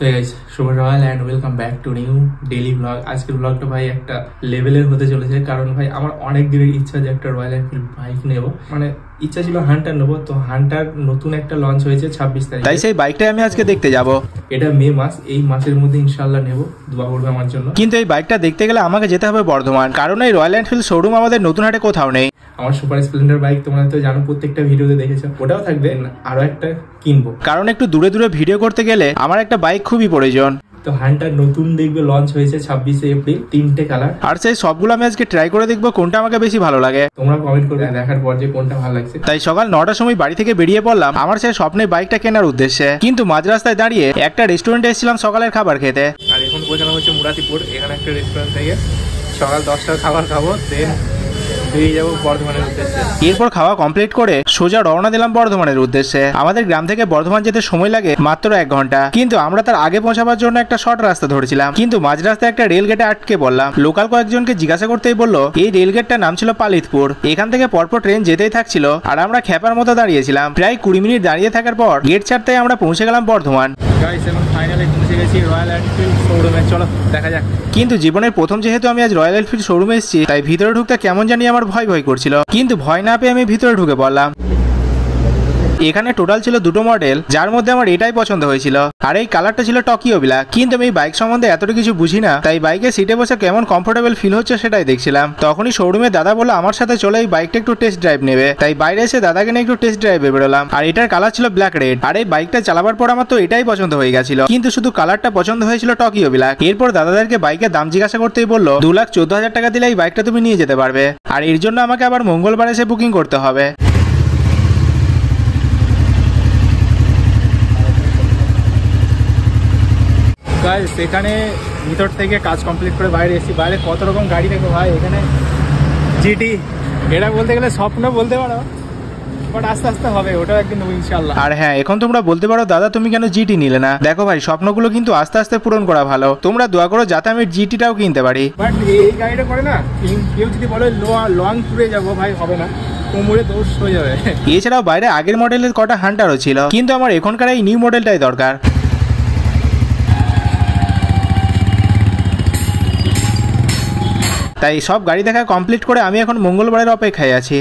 তো গাইস শুভ সকাল and welcome back to new daily blog. আজকের ব্লগটা ভাই একটা লেভেলের হতে চলেছে, কারণ ভাই আমার অনেক দিনের ইচ্ছা যে একটা রয়্যাল এনফিল্ড বাইক নেব। মানে ইচ্ছা ছিল হান্টার নেবো, তো হান্টার নতুন একটা লঞ্চ হয়েছে 26 তারিখ, তাই সেই বাইকটাই আমি আজকে দেখতে যাব। এটা মে মাস, এই মাসের মধ্যে ইনশাআল্লাহ নেব, দোয়া করবে আমার জন্য। কিন্তু এই বাইকটা দেখতে গেলে আমাকে যেতে হবে বর্ধমান, কারণ এই রয়্যাল এনফিল্ড শোরুম আমাদের নতুন হাটে কোথাও নেই। আমার সুপার স্প্লেন্ডার বাইক তোমরা তো জানো, প্রত্যেকটা ভিডিওতে দেখেছো, ওটাও থাকবে। আরো একটা কিনবো, কারণ একটু দূরে দূরে ভিডিও করতে গেলে আমার একটা বাইক খুবই প্রয়োজন। তো হান্টার নতুন দেখবে লঞ্চ হয়েছে 26 এপ্রিল, 3টে কালার। আর সেই সবগুলো আমি আজকে ট্রাই করে দেখবো কোনটা আমাকে বেশি ভালো লাগে। তোমরা কমেন্ট করে দেখার পর যে কোনটা ভালো লাগছে। তাই সকাল 9টার সময় বাড়ি থেকে বেরিয়ে পড়লাম আমার সেই স্বপ্নের বাইকটা কেনার উদ্দেশ্যে। কিন্তু মাঝ রাস্তায় দাঁড়িয়ে একটা রেস্টুরেন্টে এসেছিলাম সকালের খাবার খেতে। আর এখন পৌঁছানো হচ্ছে মুরাতিপুর, এখানে একটা রেস্টুরেন্ট থেকে সকাল 10টার খাবার খাবো, দেন বেরিয়ে যাবো বর্ধমানের উদ্দেশ্যে। এরপর খাওয়া কমপ্লিট করে সোজা রওনা দিলাম বর্ধমানের উদ্দেশ্যে। আমাদের গ্রাম থেকে বর্ধমান যেতে সময় লাগে মাত্র 1 ঘন্টা, কিন্তু আমরা তার আগে পৌঁছাবার জন্য একটা শর্ট রাস্তা ধরেছিলাম। কিন্তু মাঝ রাস্তায় একটা রেল গেটে আটকে বললাম। লোকাল কয়েকজনকে জিজ্ঞাসা করতেই বললো এই রেল গেটটার নাম ছিল পালিতপুর। এখান থেকে পরপর ট্রেন যেতেই থাকছিল আর আমরা খেপার মতো দাঁড়িয়েছিলাম। প্রায় 20 মিনিট দাঁড়িয়ে থাকার পর গেট ছাড়তেই আমরা পৌঁছে গেলাম বর্ধমান। গাইস এখন ফাইনালি পৌঁছে গেছি রয়্যাল এনফিল্ড শোরুমে, চলো দেখা যাক। কিন্তু জীবনের প্রথম যেহেতু আমি আজ রয়্যাল এনফিল্ড শোরুমে এসেছি, তাই ভিতরে ঢুকতে কেমন জানি আমার ভয় ভয় করছিল, কিন্তু ভয় না পেয়ে আমি ভিতরে ঢুকে পড়লাম। এখানে টোটাল ছিল 2টো মডেল, যার মধ্যে আমার এটাই পছন্দ হয়েছিল, আর এই কালারটা ছিল টকিও ব্ল্যাক। কিন্তু আমি এই বাইক সম্বন্ধে এতটা কিছু বুঝি না, তাই বাইকের সিটে বসে কেমন কমফোর্টেবল ফিল হচ্ছে সেটাই দেখছিলাম। তখনই শোরুমে দাদা বললো আমার সাথে চলে এই বাইকটা একটু টেস্ট ড্রাইভ নেবে। তাই বাইরে এসে দাদাকে নিয়ে একটু টেস্ট ড্রাইভে বেরোলাম। আর এটার কালার ছিল ব্ল্যাক রেড। আর এই বাইকটা চালাবার পর আমার তো এটাই পছন্দ হয়ে গেছিল, কিন্তু শুধু কালারটা পছন্দ হয়েছিল টকিও ব্ল্যাক। এরপর দাদাদেরকে বাইকের দাম জিজ্ঞাসা করতেই বললো 2,14,000 টাকা দিলে এই বাইকটা তুমি নিয়ে যেতে পারবে, আর এর জন্য আমাকে আবার মঙ্গলবার এসে বুকিং করতে হবে। সেখানে ভিতর থেকে কাজ কমপ্লিট করে বাইরে এসেছি। বাইরে কত রকম গাড়ি দেখো ভাই, এখানে জিটি, এটা বলতে গেলে স্বপ্ন বলতে পারো, বাট আস্তে আস্তে হবে, ওটাও একদিন নেবো ইনশাল্লাহ। আর হ্যাঁ, এখন তোমরা বলতে পারো দাদা তুমি কেন জিটি নিলে না? দেখো ভাই, স্বপ্নগুলো কিন্তু আস্তে আস্তে পূরণ করা ভালো। তোমরা দোয়া করো যাতে আমি জিটিটাও কিনতে পারি। বাট এই গাড়িটা করে না, কেউ যদি বলে লং ট্যুরে যাবো, ভাই হবে না, কোমরে দোষ হয়ে যাবে। এছাড়াও বাইরে আগের মডেলের কটা হান্টারও ছিল, কিন্তু আমার এখনকার এই নিউ মডেলটাই দরকার। তাই সব গাড়ি দেখা কমপ্লিট করে আমি এখন মঙ্গলবারের অপেক্ষায় আছি।